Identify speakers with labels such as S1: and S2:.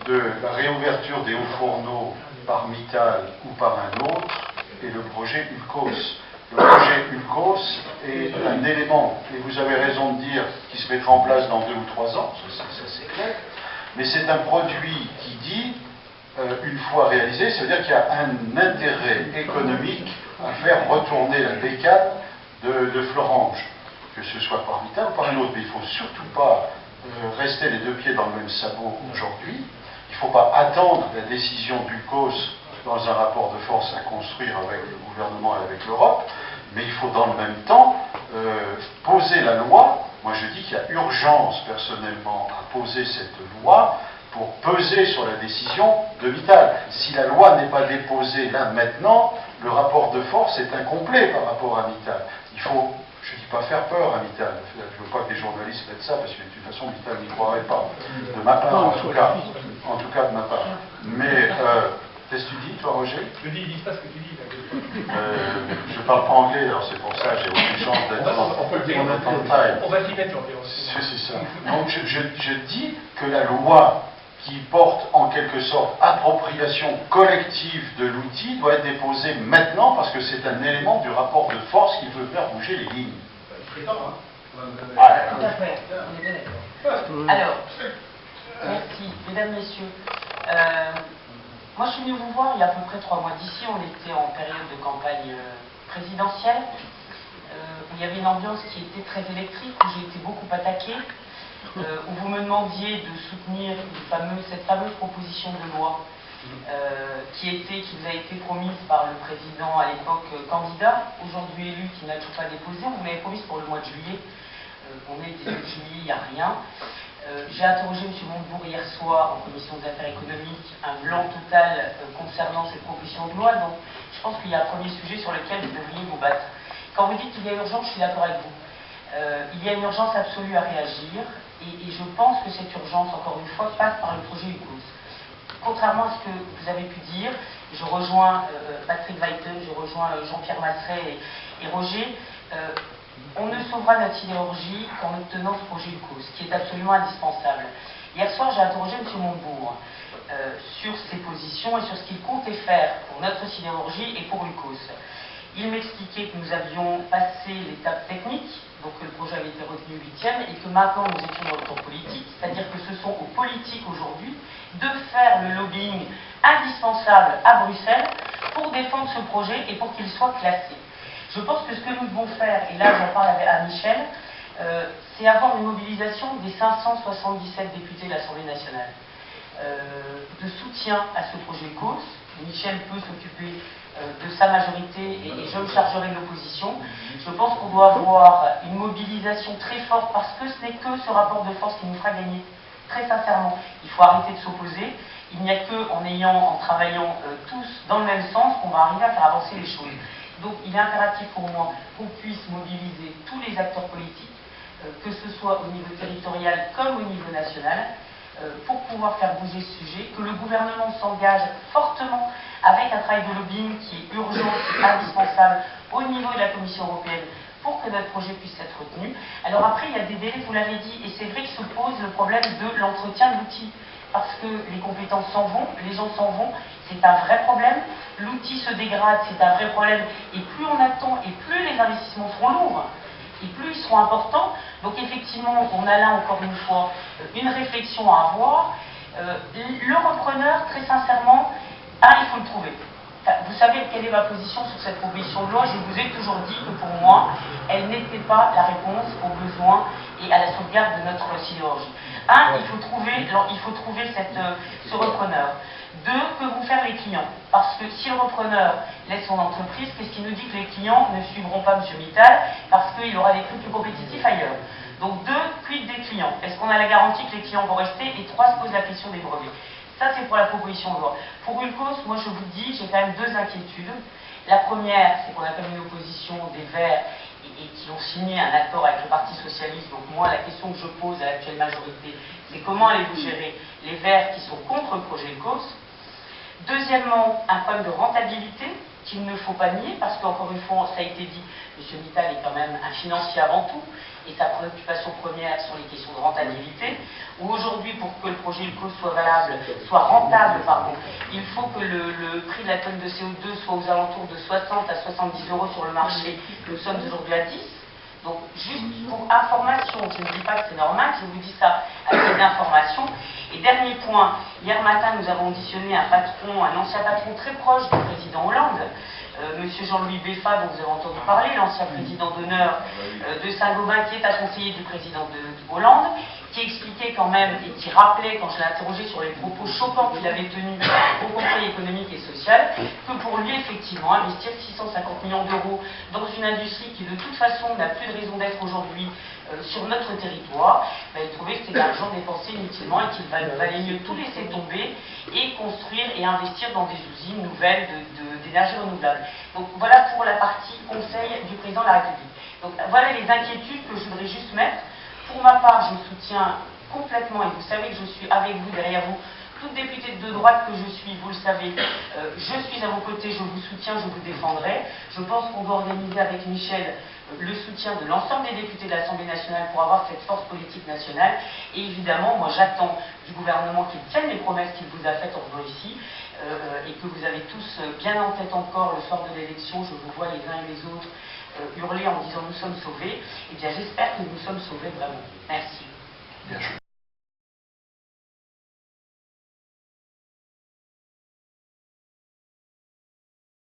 S1: de la réouverture des hauts fourneaux par Mittal ou par un autre est le projet ULCOS. Le projet ULCOS est un élément, et vous avez raison de dire, qui se mettra en place dans 2 ou 3 ans, ça c'est clair, mais c'est un produit qui dit, une fois réalisé, ça veut dire qu'il y a un intérêt économique à faire retourner la bécane de Florange, que ce soit par Mittal ou par un autre, mais il ne faut surtout pas rester les 2 pieds dans le même sabot aujourd'hui. Il ne faut pas attendre la décision du COS dans un rapport de force à construire avec le gouvernement et avec l'Europe, mais il faut dans le même temps poser la loi. Moi je dis qu'il y a urgence personnellement à poser cette loi pour peser sur la décision de Mittal. Si la loi n'est pas déposée là maintenant, le rapport de force est incomplet par rapport à Mittal. Il faut, je ne dis pas faire peur à Mittal, je ne veux pas que les journalistes mettent ça, parce que de toute façon Mittal n'y croirait pas, de ma part en tout cas de ma part. Mais, qu'est-ce que tu dis toi Roger?
S2: Je dis, ils disent pas ce que tu dis.
S1: Je parle pas anglais, alors c'est pour ça, j'ai aucune chance d'être en taille.
S2: On va s'y mettre, Jean-Pierre.
S1: C'est ça. Donc je dis que la loi qui porte en quelque sorte appropriation collective de l'outil doit être déposée maintenant parce que c'est un élément du rapport de force qui peut faire bouger les lignes.
S2: Il serait temps, hein.
S3: Tout à fait, on est bien d'accord. Alors, merci, mesdames, messieurs. Moi, je suis venue vous voir il y a à peu près 3 mois d'ici. On était en période de campagne présidentielle. Où il y avait une ambiance qui était très électrique, où j'ai été beaucoup attaquée, où vous me demandiez de soutenir cette fameuse proposition de loi qui vous a été promise par le président à l'époque candidat, aujourd'hui élu, qui n'a toujours pas déposé. On vous l'avait promise pour le mois de juillet. On est le 19 juillet, il n'y a rien. J'ai interrogé M. Montebourg hier soir en commission des affaires économiques, un blanc total concernant cette proposition de loi. Donc je pense qu'il y a un premier sujet sur lequel vous devriez vous battre. Quand vous dites qu'il y a urgence, je suis d'accord avec vous. Il y a une urgence absolue à réagir, et je pense que cette urgence, encore une fois, passe par le projet ULCOS. Contrairement à ce que vous avez pu dire, je rejoins Patrick Weiten, je rejoins Jean-Pierre Masseret et Roger, on ne sauvera notre sidérurgie qu'en obtenant ce projet ULCOS, qui est absolument indispensable. Hier soir, j'ai interrogé M. Montebourg sur ses positions et sur ce qu'il comptait faire pour notre sidérurgie et pour ULCOS. Il m'expliquait que nous avions passé l'étape technique, donc que le projet avait été retenu 8e, et que maintenant nous étions dans le tour politique, c'est-à-dire que ce sont aux politiques aujourd'hui de faire le lobbying indispensable à Bruxelles pour défendre ce projet et pour qu'il soit classé. Je pense que ce que nous devons faire, et là j'en parle à Michel, c'est avoir une mobilisation des 577 députés de l'Assemblée nationale de soutien à ce projet COS. Michel peut s'occuper de sa majorité et je me chargerai de l'opposition. Je pense qu'on doit avoir une mobilisation très forte parce que ce n'est que ce rapport de force qui nous fera gagner. Très sincèrement, il faut arrêter de s'opposer. Il n'y a qu'en travaillant tous dans le même sens qu'on va arriver à faire avancer les choses. Donc il est impératif pour moi qu'on puisse mobiliser tous les acteurs politiques, que ce soit au niveau territorial comme au niveau national, pour pouvoir faire bouger ce sujet, que le gouvernement s'engage fortement avec un travail de lobbying qui est urgent, qui est indispensable au niveau de la Commission européenne pour que notre projet puisse être retenu. Alors après, il y a des délais, vous l'avez dit, et c'est vrai que se pose le problème de l'entretien de l'outil, parce que les compétences s'en vont, les gens s'en vont, c'est un vrai problème, l'outil se dégrade, c'est un vrai problème, et plus on attend, et plus les investissements seront lourds, et plus ils seront importants. Donc effectivement, on a là encore une fois une réflexion à avoir. Le repreneur, très sincèrement, il faut le trouver. Vous savez quelle est ma position sur cette proposition de loi. Je vous ai toujours dit que pour moi, elle n'était pas la réponse aux besoins et à la sauvegarde de notre sidérurgie. Il faut trouver ce repreneur. 2, que vont faire les clients? Parce que si le repreneur laisse son entreprise, qu'est-ce qui nous dit que les clients ne suivront pas M. Mittal parce qu'il aura des prix plus compétitifs ailleurs? Donc 2, quid des clients? Est-ce qu'on a la garantie que les clients vont rester? Et 3, se pose la question des brevets. Ça, c'est pour la proposition de loi. Pour ULCOS, moi, je vous dis, j'ai quand même 2 inquiétudes. La première, c'est qu'on a comme une opposition des Verts et qui ont signé un accord avec le Parti Socialiste. Donc moi, la question que je pose à l'actuelle majorité, c'est comment allez-vous gérer les Verts qui sont contre le projet ULCOS? Deuxièmement, un problème de rentabilité. qu'il ne faut pas nier, parce qu'encore une fois, ça a été dit, M. Mittal est quand même un financier avant tout, et sa préoccupation première sont les questions de rentabilité, où aujourd'hui, pour que le projet ULCOS soit rentable, il faut que le prix de la tonne de CO2 soit aux alentours de 60 à 70 euros sur le marché. Nous sommes aujourd'hui à 10. Donc, juste pour information, je ne dis pas que c'est normal, je vous dis ça à titre d'information. Et dernier point, hier matin, nous avons auditionné un ancien patron très proche du président Hollande, Monsieur Jean-Louis Beffa, dont vous avez entendu parler, l'ancien président d'honneur de Saint-Gobain, qui est un conseiller du président de Hollande, qui expliquait quand même et qui rappelait, quand je l'ai interrogé sur les propos choquants qu'il avait tenus au Conseil économique et social, que pour lui, effectivement, investir 650 millions d'euros dans une industrie qui, de toute façon, n'a plus de raison d'être aujourd'hui sur notre territoire, il trouvait que c'était de l'argent dépensé inutilement et qu'il valait mieux tout laisser tomber et construire et investir dans des usines nouvelles d'énergie renouvelable. Donc voilà pour la partie conseil du président de la République. Donc voilà les inquiétudes que je voudrais juste mettre. Pour ma part, je soutiens complètement, et vous savez que je suis avec vous, derrière vous, toute députée de droite que je suis, vous le savez, je suis à vos côtés, je vous soutiens, je vous défendrai. Je pense qu'on doit organiser avec Michel le soutien de l'ensemble des députés de l'Assemblée nationale pour avoir cette force politique nationale. Et évidemment, moi j'attends du gouvernement qu'il tienne les promesses qu'il vous a faites en venant ici, et que vous avez tous bien en tête encore le soir de l'élection. Je vous vois les uns et les autres hurler en disant nous sommes sauvés. Eh bien j'espère que nous sommes sauvés vraiment. Merci.